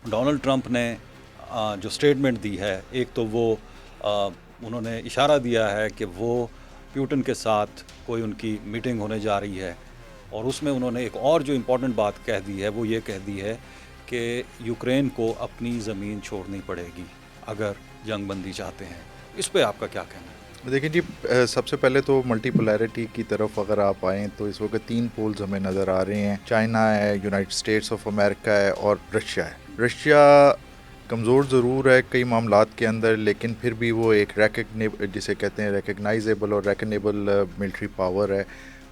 Donald Trump ने जो statement दी है, एक तो वो उन्होंने इशारा दिया है कि वो प्यूटन के साथ कोई उनकी मीटिंग होने जा रही है, और उसमें उन्होंने एक और जो इम्पोर्टेंट बात कह दी है वो ये कह दी है कि यूक्रेन को अपनी ज़मीन छोड़नी पड़ेगी अगर जंग बंदी चाहते हैं। इस पे आपका क्या कहना है? देखिए जी, सबसे पहले तो मल्टीपोलैरिटी की तरफ अगर आप आएँ तो इस वक्त 3 पोल्स हमें नज़र आ रहे हैं। चाइना है, यूनाइटेड स्टेट्स ऑफ अमेरिका है और रशिया है। रशिया कमज़ोर ज़रूर है कई मामलात के अंदर, लेकिन फिर भी वो एक जिसे कहते हैं रिकग्नाइजेबल और रेकनेबल मिलिट्री पावर है,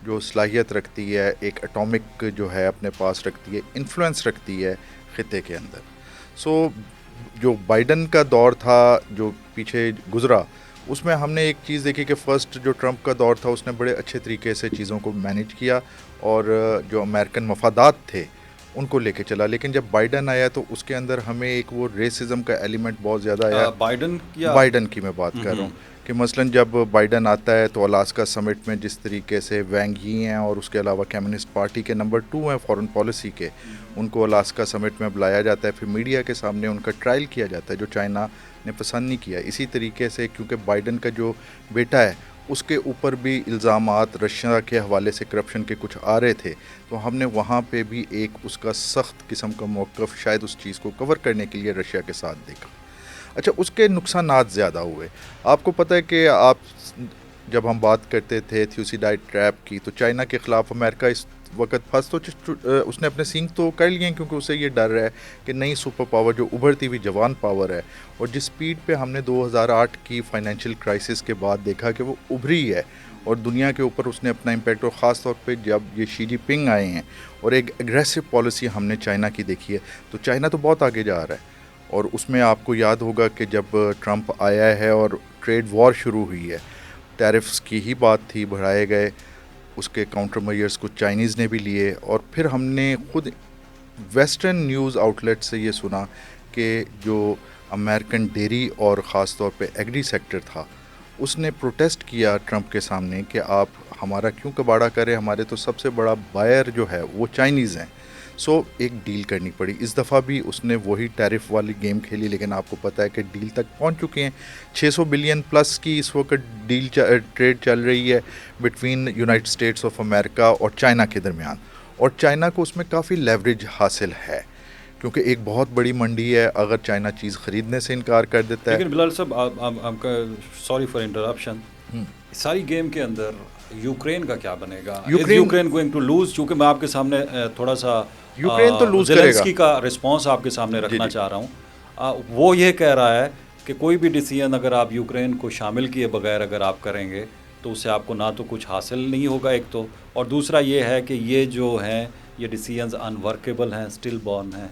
जो सलाहियत रखती है, एक एटॉमिक जो है अपने पास रखती है, इन्फ्लुएंस रखती है ख़ित्ते के अंदर। सो जो बाइडन का दौर था जो पीछे गुज़रा, उसमें हमने एक चीज़ देखी कि फ़र्स्ट जो ट्रंप का दौर था उसने बड़े अच्छे तरीके से चीज़ों को मैनेज किया और जो अमेरिकन मफादात थे उनको लेके चला। लेकिन जब बाइडन आया तो उसके अंदर हमें एक वो रेसिज्म का एलिमेंट बहुत ज़्यादा आया। बाइडन की मैं बात कर रहा हूँ कि मसलन जब बाइडन आता है तो अलास्का समिट में जिस तरीके से वैंग यी हैं और उसके अलावा कम्युनिस्ट पार्टी के नंबर 2 हैं फॉरेन पॉलिसी के, उनको अलास्का समिट में बुलाया जाता है, फिर मीडिया के सामने उनका ट्रायल किया जाता है, जो चाइना ने पसंद नहीं किया। इसी तरीके से क्योंकि बाइडन का जो बेटा है उसके ऊपर भी इल्ज़ामात रशिया के हवाले से करप्शन के कुछ आ रहे थे, तो हमने वहाँ पे भी एक उसका सख्त किस्म का मौक़िफ़ शायद उस चीज़ को कवर करने के लिए रशिया के साथ देखा। अच्छा, उसके नुकसानात ज़्यादा हुए। आपको पता है कि जब हम बात करते थे थ्यूसिडाइड ट्रैप की, तो चाइना के ख़िलाफ़ अमेरिका इस वक्त फंस तो उसने अपने सींग तो कर लिए हैं, क्योंकि उसे ये डर है कि नई सुपर पावर जो उभरती हुई जवान पावर है, और जिस स्पीड पे हमने 2008 की फाइनेंशियल क्राइसिस के बाद देखा कि वो उभरी है और दुनिया के ऊपर उसने अपना इम्पैक्ट, और ख़ास तौर पे जब ये शी जिनपिंग आए हैं और एक एग्रेसिव पॉलिसी हमने चाइना की देखी है, तो चाइना तो बहुत आगे जा रहा है। और उसमें आपको याद होगा कि जब ट्रंप आया है और ट्रेड वॉर शुरू हुई है, टैरिफ्स की ही बात थी, बढ़ाए गए, उसके काउंटर मेजर्स कुछ चाइनीज़ ने भी लिए, और फिर हमने खुद वेस्टर्न न्यूज़ आउटलेट से ये सुना कि जो अमेरिकन डेयरी और ख़ास तौर पे एग्री सेक्टर था, उसने प्रोटेस्ट किया ट्रंप के सामने कि आप हमारा क्यों कबाड़ा करें, हमारे तो सबसे बड़ा बायर जो है वो चाइनीज़ हैं। सो एक डील करनी पड़ी। इस दफ़ा भी उसने वही टैरिफ वाली गेम खेली, लेकिन आपको पता है कि डील तक पहुंच चुके हैं। 600 बिलियन प्लस की इस वक्त ट्रेड चल रही है between United states of America और चाइना के दरमियान, और चाइना को उसमें काफ़ी लेवरेज हासिल है क्योंकि एक बहुत बड़ी मंडी है। अगर चाइना चीज़ ख़रीदने से इनकार कर देता है। लेकिन बिलाल साहब, आपका सॉरी फॉर इंटरप्शन, सारी गेम के अंदर यूक्रेन का क्या बनेगा? Ukraine going to lose? क्योंकि मैं आपके सामने थोड़ा सा यूक्रेन तो लूज करेगा। ज़ेलेंस्की का रिस्पांस आपके सामने रखना चाह रहा हूँ। वो ये कह रहा है कि कोई भी डिसीजन अगर आप यूक्रेन को शामिल किए बगैर अगर आप करेंगे तो उससे आपको ना तो कुछ हासिल नहीं होगा, एक तो, और दूसरा ये है कि ये जो हैं ये डिसीजंस अनवर्केबल हैं, स्टिल बॉर्न हैं।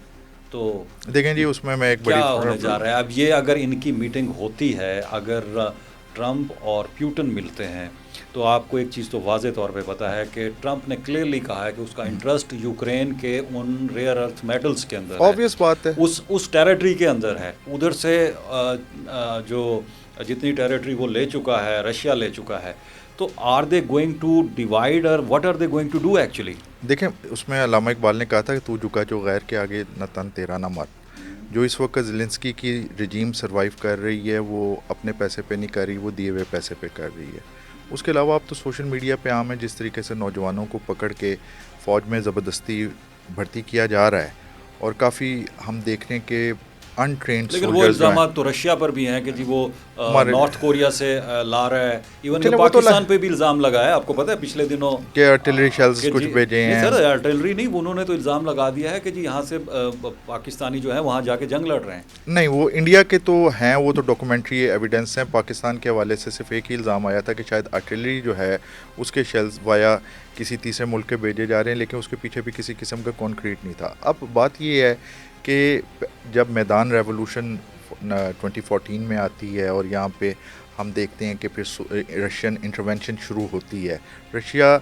तो देखें जी, उसमें मैं एक क्या बड़ी होने जा रहा है अब ये? अगर इनकी मीटिंग होती है, अगर ट्रंप और प्यूटन मिलते हैं, तो आपको एक चीज़ तो वाज़े तौर पे पता है कि ट्रंप ने क्लियरली कहा है कि उसका इंटरेस्ट यूक्रेन के उन रेयर अर्थ मेटल्स के अंदर ऑब्वियस बात है, उस टेरिटरी के अंदर है। उधर से जो जितनी टेरिटरी वो ले चुका है, रशिया ले चुका है, तो are they going to divide और what are they going to do actually? देखें, उसमें अल्लामा इकबाल ने कहा था कि तू झुका जो गैर के आगे न तन तेरा न मर। जो इस वक्त ज़ेलेंस्की की रजीम सर्वाइव कर रही है वो अपने पैसे पे नहीं कर रही, वो दिए हुए पैसे पे कर रही है। उसके अलावा अब तो सोशल मीडिया पे आम है जिस तरीके से नौजवानों को पकड़ के फ़ौज में ज़बरदस्ती भर्ती किया जा रहा है, और काफ़ी हम देख रहे हैं कि अनट्रेंड लेकिन वो सोल्जर्स जो इल्ज़ाम हैं तो रशिया पर भी हैं कि जी वो हमारे नॉर्थ कोरिया से ला रहा है। इवन चले ये वो तो पाकिस्तान पे भी इल्ज़ाम लगा है, आपको पता है पिछले दिनों के आर्टिलरी शेल्स कि कुछ जी भेजे नहीं हैं। सर, आर्टिलरी नहीं, उन्होंने तो इल्ज़ाम लगा दिया है कि जी यहाँ से पाकिस्तानी जो है वहाँ जाके जंग लड़ रहे हैं। नहीं, वो इंडिया के तो हैं, वो तो डॉक्यूमेंट्री एविडेंस हैं। पाकिस्तान के हवाले से सिर्फ एक ही इल्ज़ाम आया था कि शायद आर्टिलरी जो है उसके शेल्स वाया किसी तीसरे मुल्क के भेजे जा रहे हैं, लेकिन उसके पीछे भी किसी किस्म का कॉन्क्रीट नहीं था। अब बात ये है कि जब मैदान रेवोल्यूशन 2014 में आती है और यहाँ पे हम देखते हैं कि फिर रशियन इंटरवेंशन शुरू होती है। रशिया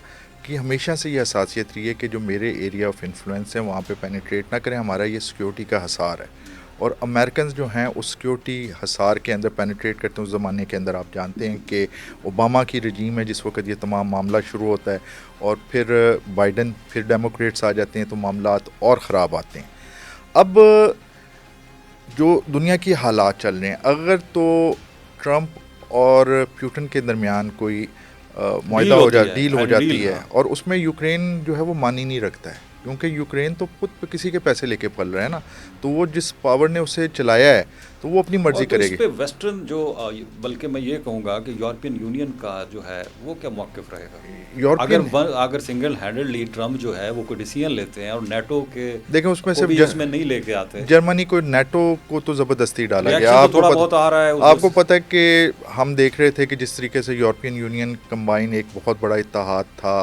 की हमेशा से ये हसासियत रही है कि जो मेरे एरिया ऑफ इन्फ्लुएंस है वहाँ पे पेनिट्रेट ना करें, हमारा ये सिक्योरिटी का हसार है। और अमेरिकन जो हैं उस सिक्योरिटी हसार के अंदर पेनिट्रेट करते हैं। उस ज़माने के अंदर आप जानते हैं कि ओबामा की रजीम है जिस वक्त ये तमाम मामला शुरू होता है, और फिर बाइडन, फिर डेमोक्रेट्स आ जाते हैं, तो मामलात और ख़राब आते हैं। अब जो दुनिया की हालात चल रहे हैं, अगर तो ट्रंप और प्यूटन के दरमियान कोई मुआहदा हो जा डील हो जाती है और उसमें यूक्रेन जो है वो मान ही नहीं रखता है, क्योंकि यूक्रेन तो खुद किसी के पैसे लेके पल रहा है ना, तो वो जिस पावर ने उसे चलाया है तो वो अपनी मर्जी और तो करेगी। इस पे वेस्टर्न जो बल्कि मैं ये कहूँगा कि यूरोपियन यूनियन का जो है वो क्या मौक़िफ़ रहेगा? यूरोपियन अगर सिंगल हैंडेडली ट्रम्प जो है वो कोई डिसीजन लेते हैं और नेटो के देखें उसमें को सिर्फ भी उसमें नहीं लेके आते, जर्मनी को, नेटो को तो ज़बरदस्ती डाला गया। रिएक्शन तो थोड़ा बहुत आ रहा है आपको पता है कि हम देख रहे थे कि जिस तरीके से यूरोपियन यूनियन कंबाइन एक बहुत बड़ा इत्तेहाद था,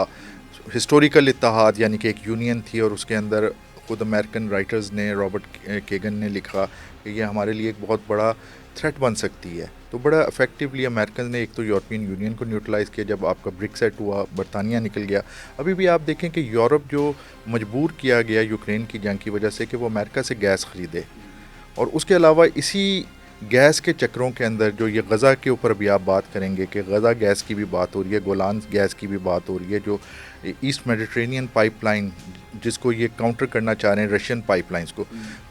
हिस्टोरिकल इत्तेहाद, यानी कि एक यूनियन थी, और उसके अंदर खुद अमेरिकन राइटर्स ने, रॉबर्ट केगन ने लिखा कि ये हमारे लिए एक बहुत बड़ा थ्रेट बन सकती है। तो बड़ा इफेक्टिवली अमेरिकन ने एक तो यूरोपियन यूनियन को न्यूट्रलाइज़ किया, जब आपका ब्रिक्सेट हुआ, बरतानिया निकल गया। अभी भी आप देखें कि यूरोप जो मजबूर किया गया यूक्रेन की जंग की वजह से कि वो अमेरिका से गैस ख़रीदे, और उसके अलावा इसी गैस के चक्रों के अंदर जो ये गज़ा के ऊपर भी आप बात करेंगे कि गज़ा गैस की भी बात हो रही है, गोलान गैस की भी बात हो रही है, जो ईस्ट मेडिटेरेनियन पाइपलाइन जिसको ये काउंटर करना चाह रहे हैं रशियन पाइपलाइंस को,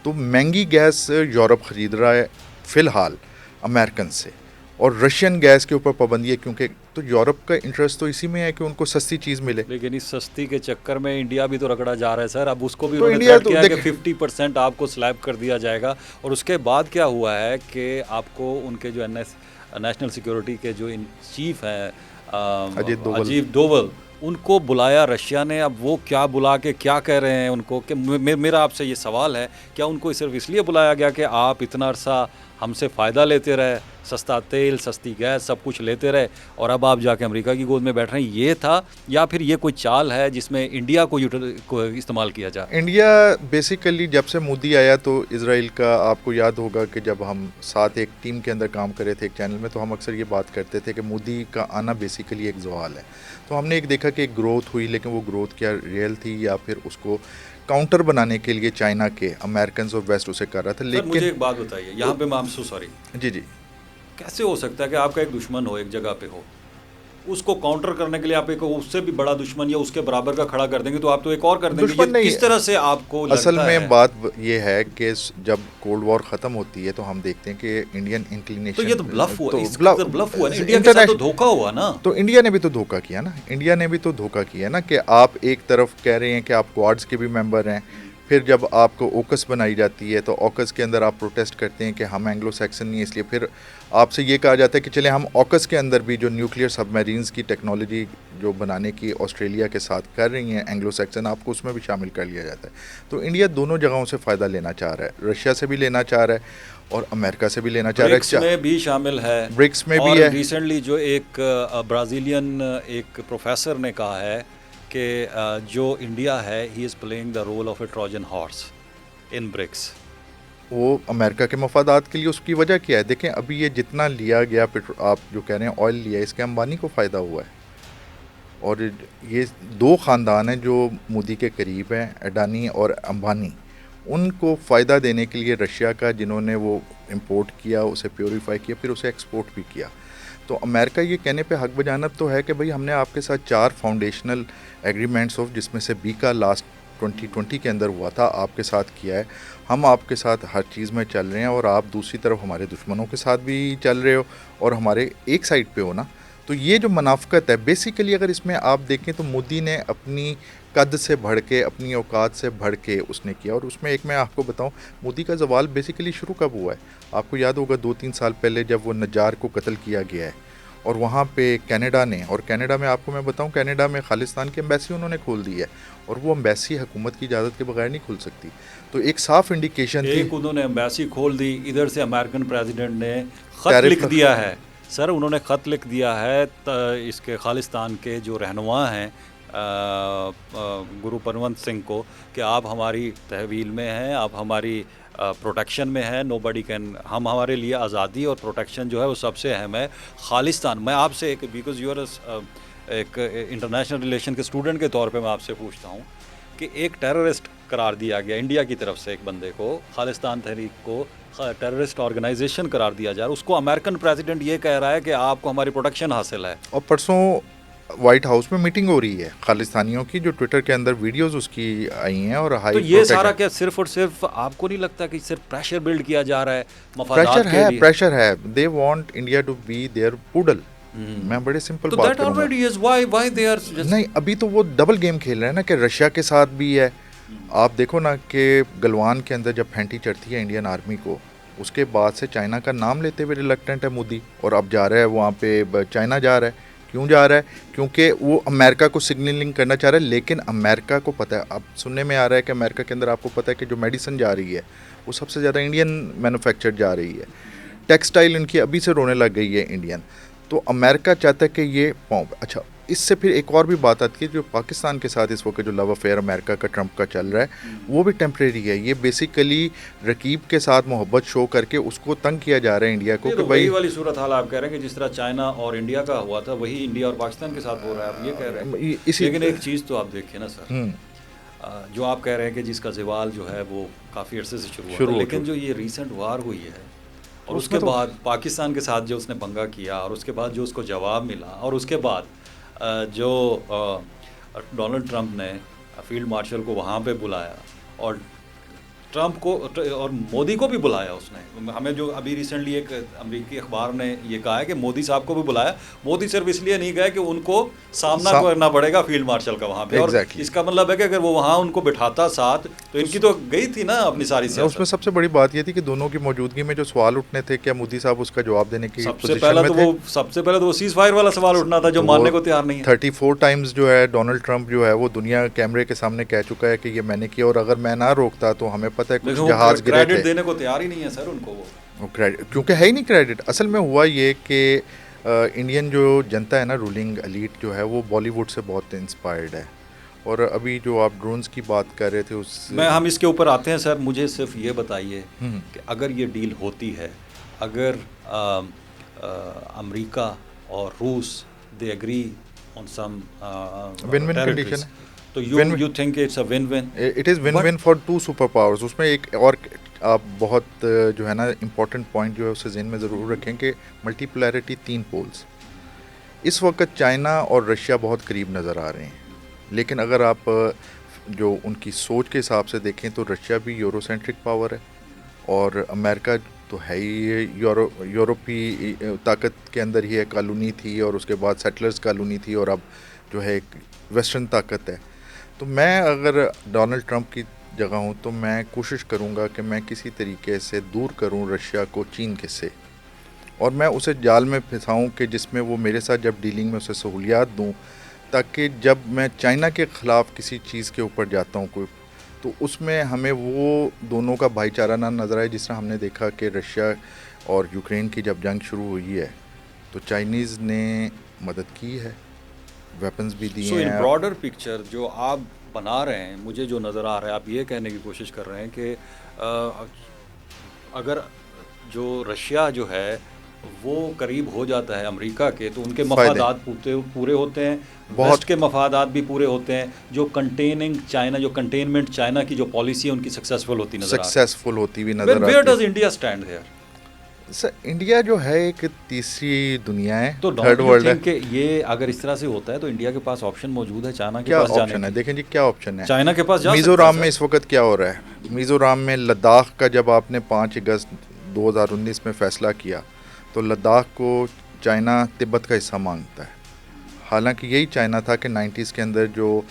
तो महंगी गैस यूरोप ख़रीद रहा है फ़िलहाल अमेरिकन से, और रशियन गैस के ऊपर पाबंदी है, क्योंकि तो यूरोप का इंटरेस्ट तो इसी में है कि उनको सस्ती चीज़ मिले। लेकिन इस सस्ती के चक्कर में इंडिया भी तो रगड़ा जा रहा है सर। अब उसको भी तो उन्होंने इंडिया थ्रेट तो किया है कि 50% आपको स्लैब कर दिया जाएगा, और उसके बाद क्या हुआ है कि आपको उनके जो नेशनल सिक्योरिटी के जो चीफ हैं अजीत डोवल, उनको बुलाया रशिया ने। अब वो क्या बुला के क्या कह रहे हैं उनको कि मेरा आपसे ये सवाल है, क्या उनको सिर्फ इसलिए बुलाया गया कि आप इतना अरसा हमसे फ़ायदा लेते रहे, सस्ता तेल, सस्ती गैस, सब कुछ लेते रहे, और अब आप जाके अमेरिका की गोद में बैठ रहे हैं, ये था? या फिर ये कोई चाल है जिसमें इंडिया को इस्तेमाल किया जाए? इंडिया बेसिकली जब से मोदी आया तो इसराइल का, आपको याद होगा कि जब हम साथ एक टीम के अंदर काम कर रहे थे एक चैनल में, तो हम अक्सर ये बात करते थे कि मोदी का आना बेसिकली एक ज़वाल है। तो हमने एक देखा कि एक ग्रोथ हुई, लेकिन वो ग्रोथ क्या रियल थी या फिर उसको काउंटर बनाने के लिए चाइना के, अमेरिकन और वेस्ट उसे कर रहा था। लेकिन मुझे एक बात बताइए यहाँ पे, मैं सो सॉरी, जी जी, कैसे हो सकता है कि आपका एक दुश्मन हो, एक जगह पे हो, उसको काउंटर करने के लिए आप एक उससे भी बड़ा दुश्मन या उसके बराबर का खड़ा कर देंगे, तो आप तो एक और कर देंगे? दुश्मन नहीं, किस तरह से आपको असल लगता में है? बात ये है कि जब कोल्ड वॉर ख़त्म होती है तो हम देखते हैं कि इंडियन इंक्लिनेशन, तो ये तो ब्लफ हुआ, तो ब्लफ हुआ ना, इंडिया के साथ तो धोखा हुआ ना। तो इंडिया ने भी तो धोखा किया ना, इंडिया ने भी तो धोखा किया ना, कि आप एक तरफ कह रहे हैं कि आप क्वाड्स के भी मेंबर हैं, फिर जब आपको ओकस बनाई जाती है तो ओकस के अंदर आप प्रोटेस्ट करते हैं कि हम एंग्लो सैक्सन नहीं, इसलिए फिर आपसे ये कहा जाता है कि चले हम ओकस के अंदर भी जो न्यूक्लियर सबमरीन्स की टेक्नोलॉजी जो बनाने की ऑस्ट्रेलिया के साथ कर रही हैं एंग्लो सैक्सन, आपको उसमें भी शामिल कर लिया जाता है। तो इंडिया दोनों जगहों से फ़ायदा लेना चाह रहा है, रशिया से भी लेना चाह रहा है और अमेरिका से भी लेना चाह रहा है। ब्रिक्स में भी शामिल है, ब्रिक्स में भी और है। रिसेंटली जो एक ब्राज़ीलियन एक प्रोफेसर ने कहा है कि जो इंडिया है, he is playing the role of a Trojan horse in BRICS. वो अमेरिका के मफादात के लिए, उसकी वजह क्या है? देखें अभी ये जितना लिया गया आप जो कह रहे हैं ऑयल लिया, इसके अंबानी को फ़ायदा हुआ है, और ये दो ख़ानदान हैं जो मोदी के करीब हैं, अडानी और अंबानी, उनको फ़ायदा देने के लिए रशिया का, जिन्होंने वो इंपोर्ट किया, उसे प्योरीफाई किया, फिर उसे एक्सपोर्ट भी किया। तो अमेरिका ये कहने पे हक बजानब तो है कि भाई हमने आपके साथ 4 फाउंडेशनल एग्रीमेंट्स ऑफ, जिसमें से बी का लास्ट 2020 के अंदर हुआ था, आपके साथ किया है, हम आपके साथ हर चीज़ में चल रहे हैं, और आप दूसरी तरफ हमारे दुश्मनों के साथ भी चल रहे हो और हमारे एक साइड पे हो ना। तो ये जो मुनाफ़क़त है बेसिकली, अगर इसमें आप देखें तो मोदी ने अपनी कद से बढ़ के, अपनी औकात से बढ़ के उसने किया। और उसमें एक मैं आपको बताऊं, मोदी का ज़वाल बेसिकली शुरू कब हुआ है? आपको याद होगा 2-3 साल पहले जब वो नज्जार को कत्ल किया गया है, और वहाँ पे कनाडा ने, और कनाडा में आपको मैं बताऊं, कनाडा में खालिस्तान की एम्बेसी उन्होंने खोल दी है, और वो एम्बेसी हुकूमत की इजाज़त के बगैर नहीं खुल सकती। तो एक साफ इंडिकेशन थी। एक उन्होंने एम्बेसी खोल दी, इधर से अमेरिकन प्रेसिडेंट ने ख़त लिख दिया है सर, उन्होंने ख़त लिख दिया है इसके खालिस्तान के जो रहनुमा हैं गुरु परमवंत सिंह को, कि आप हमारी तहवील में हैं, आप हमारी प्रोटेक्शन में है, नोबडी कैन, हम, हमारे लिए आज़ादी और प्रोटेक्शन जो है वो सबसे अहम है। खालिस्तान, मैं आपसे एक, बिकॉज़ यू आर एक इंटरनेशनल रिलेशन के स्टूडेंट के तौर पे मैं आपसे पूछता हूँ कि एक टेररिस्ट करार दिया गया इंडिया की तरफ से, एक बंदे को, खालिस्तान तहरीक को टेररिस्ट ऑर्गेनाइजेशन करार दिया जा रहा है, उसको अमेरिकन प्रेसिडेंट ये कह रहा है कि आपको हमारी प्रोटेक्शन हासिल है। और परसों वाइट हाउस में मीटिंग हो रही है खालिस्तानियों की, जो ट्विटर के अंदर वीडियोस उसकी आई हैं और हाई तो ये सारा क्या सिर्फ और सिर्फ आपको नहीं लगता कि सिर्फ प्रेशर बिल्ड किया जा रहा है मफादात के लिए? प्रेशर है, they want India to be their poodle. मैं बड़े सिंपल तो बात दैट करूंगा। Already is why they are just नहीं, अभी तो वो डबल गेम खेल रहे हैं ना, कि रशिया के साथ भी है। आप देखो ना कि गलवान के अंदर जब फैंटी चढ़ती है इंडियन आर्मी को, उसके बाद से चाइना का नाम लेते हुए रिलक्टेंट है मोदी, और अब जा रहा है वहाँ पे चाइना जा रहा है। क्यों जा रहा है? क्योंकि वो अमेरिका को सिग्नलिंग करना चाह रहा है, लेकिन अमेरिका को पता है, अब सुनने में आ रहा है कि अमेरिका के अंदर आपको पता है कि जो मेडिसिन जा रही है वो सबसे ज़्यादा इंडियन मैन्युफैक्चर जा रही है। टेक्सटाइल इनकी अभी से रोने लग गई है इंडियन। तो अमेरिका चाहता है कि ये अच्छा, इससे फिर एक और भी बात आती है, जो पाकिस्तान के साथ इस वक्त जो लव अफेयर अमेरिका का ट्रंप का चल रहा है वो भी टेम्परेरी है। ये बेसिकली रकीब के साथ मोहब्बत शो करके उसको तंग किया जा रहा है इंडिया को, ये कि तो भाई वही वाली सूरत हाल आप कह रहे हैं कि जिस तरह चाइना और इंडिया का हुआ था वही इंडिया और पाकिस्तान के साथ हो रहा है, आप ये कह रहे हैं। इसी लेकिन एक चीज़ तो आप देखिए ना सर, जो आप कह रहे हैं कि जिसका ज़वाल जो है वो काफ़ी अरसे से शुरू हुआ था, लेकिन जो ये रीसेंट वार हुई है और उसके बाद पाकिस्तान के साथ जो उसने पंगा किया और उसके बाद जो उसको जवाब मिला, और उसके बाद जो डोनाल्ड ट्रंप ने फील्ड मार्शल को वहाँ पे बुलाया और ट्रंप को और मोदी को भी बुलाया उसने। हमें जो अभी रिसेंटली एक अमेरिकी अखबार ने ये कहा है कि मोदी साहब को भी बुलाया। मोदी सिर्फ इसलिए नहीं गए कि उनको सामना करना पड़ेगा फील्ड मार्शल का वहाँ पे। Exactly. और इसका मतलब है कि अगर वो वहाँ उनको बिठाता साथ तो इनकी तो गई थी ना अपनी सारी सियासत। उसमें सबसे बड़ी बात ये थी कि दोनों की मौजूदगी में जो सवाल उठने थे, क्या मोदी साहब उसका जवाब देने की सबसे पहले तो वो सीज फायर वाला सवाल उठना था जो मानने को तैयार नहीं है। 34 टाइम्स जो है डोनाल्ड ट्रंप जो है वो दुनिया कैमरे के सामने कह चुका है कि ये मैंने किया, और अगर मैं ना रोकता तो हमें पता है कुछ जहाज गिरे थे। क्रेडिट देने को तैयार ही नहीं है सर उनको वो क्रेडिट, क्योंकि है ही नहीं क्रेडिट। असल में हुआ ये कि इंडियन जो जनता है ना, रूलिंग एलीट जो है वो बॉलीवुड से बहुत इंस्पायर्ड है। और अभी जो आप ड्रोन्स की बात कर रहे थे उस हम इसके ऊपर आते हैं सर। मुझे सिर्फ ये बताइए कि अगर ये डील होती है, अगर अमेरिका और रूस they agree on some win win condition है, तो you think it's a win win? It is win win for two superpowers. उसमें एक और आप बहुत जो है ना इम्पोर्टेंट पॉइंट जो है उसे ज़हन में ज़रूर रखें कि मल्टीपोलैरिटी 3 पोल्स। इस वक्त चाइना और रशिया बहुत करीब नज़र आ रहे हैं, लेकिन अगर आप जो उनकी सोच के हिसाब से देखें तो रशिया भी यूरोसेंट्रिक पावर है और अमेरिका तो है ही यूरोपी ताकत के अंदर ही है, कॉलोनी थी और उसके बाद सेटलर्स कॉलोनी थी और अब जो है एक वेस्टर्न ताकत है। तो मैं अगर डोनाल्ड ट्रंप की जगह हूँ तो मैं कोशिश करूँगा कि मैं किसी तरीके से दूर करूँ रशिया को चीन के से, और मैं उसे जाल में फंसाऊँ कि जिसमें वो मेरे साथ जब डीलिंग में उसे सहूलियात दूँ, ताकि जब मैं चाइना के ख़िलाफ़ किसी चीज़ के ऊपर जाता हूँ कोई, तो उसमें हमें वो दोनों का भाईचारा ना नज़र आए। जिस तरह हमने देखा कि रशिया और यूक्रेन की जब जंग शुरू हुई है तो चाइनीज़ ने मदद की है, वेपन्स भी दिए हैं। इन ब्रॉडर पिक्चर जो आप बना रहे हैं, मुझे जो नज़र आ रहा है, आप ये कहने की कोशिश कर रहे हैं कि अगर जो रशिया जो है वो करीब हो जाता है अमेरिका के तो उनके मफादात पूरे होते हैं, वेस्ट के मफादात भी पूरे होते हैं। जो कंटेनिंग चाइना, जो कंटेनमेंट चाइना की जो पॉलिसी है उनकी सक्सेसफुल होती नज़र होती हुई नज़र आती है। Where does India stand here? Sir, India जो है एक तीसरी दुनिया है, तो थर्ड वर्ल्ड है। कि ये अगर इस तरह से होता है तो इंडिया के पास ऑप्शन मौजूद है चाइना के क्या पास जाने ऑप्शन है? देखें जी क्या ऑप्शन है। चाइना के पास जा मिज़ोरम में इस वक्त क्या हो रहा है? मिज़ोरम में लद्दाख का जब आपने 5 अगस्त 2019 में फ़ैसला किया तो लद्दाख को चाइना तिब्बत का हिस्सा मांगता है। हालांकि यही चाइना था कि 90s के अंदर जो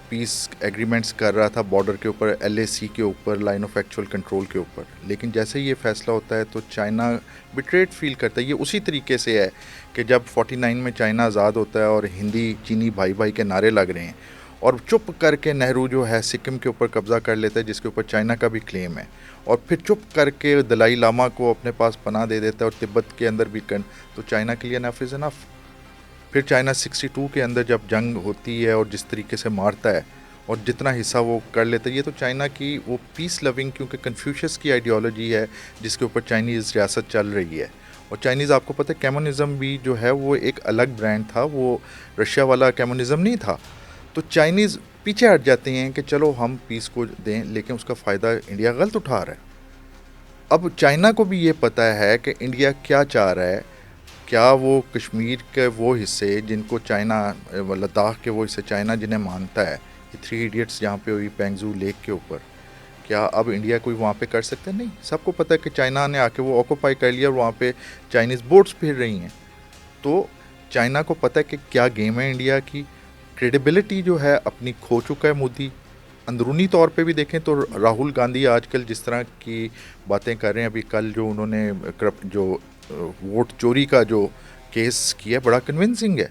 पीस एग्रीमेंट्स कर रहा था बॉर्डर के ऊपर, LAC के ऊपर, लाइन ऑफ एक्चुअल कंट्रोल के ऊपर, लेकिन जैसे ये फ़ैसला होता है तो चाइना बिट्रेड फील करता है। ये उसी तरीके से है कि जब 49 में चाइना आज़ाद होता है और हिंदी चीनी भाई भाई के नारे लग रहे हैं और चुप करके नेहरू जो है सिक्किम के ऊपर कब्ज़ा कर लेता है जिसके ऊपर चाइना का भी क्लेम है, और फिर चुप करके दलाई लामा को अपने पास पनाह दे देता है और तिब्बत के अंदर भी तो चाइना के लिए इनफ इज़ इनफ। फिर चाइना 62 के अंदर जब जंग होती है और जिस तरीके से मारता है और जितना हिस्सा वो कर लेता है, ये तो चाइना की वो पीस लविंग, क्योंकि कन्फ्यूशियस की आइडियोलॉजी है जिसके ऊपर चाइनीज़ रियासत चल रही है। और चाइनीज़ आपको पता है कम्युनिज़म भी जो है वो एक अलग ब्रांड था, वो रशिया वाला कम्युनिज़म नहीं था। तो चाइनीज़ पीछे हट जाते हैं कि चलो हम पीस को दें, लेकिन उसका फ़ायदा इंडिया गलत उठा रहा है। अब चाइना को भी ये पता है कि इंडिया क्या चाह रहा है, क्या वो कश्मीर के वो हिस्से जिनको चाइना, लद्दाख के वो हिस्से चाइना जिन्हें मानता है, ये 3 इडियट्स जहाँ पे हुई पेंगजू लेक के ऊपर, क्या अब इंडिया कोई वहाँ पे कर सकता है? नहीं, सबको पता है कि चाइना ने आके वो ऑक्यूपाई कर लिया और वहाँ पे चाइनीज़ बोट्स फिर रही हैं। तो चाइना को पता है कि क्या गेम है इंडिया की। क्रेडिबिलिटी जो है अपनी खो चुका है मोदी। अंदरूनी तौर पे भी देखें तो राहुल गांधी आजकल जिस तरह की बातें कर रहे हैं, अभी कल जो उन्होंने वोट चोरी का जो केस किया, बड़ा कन्विंसिंग है।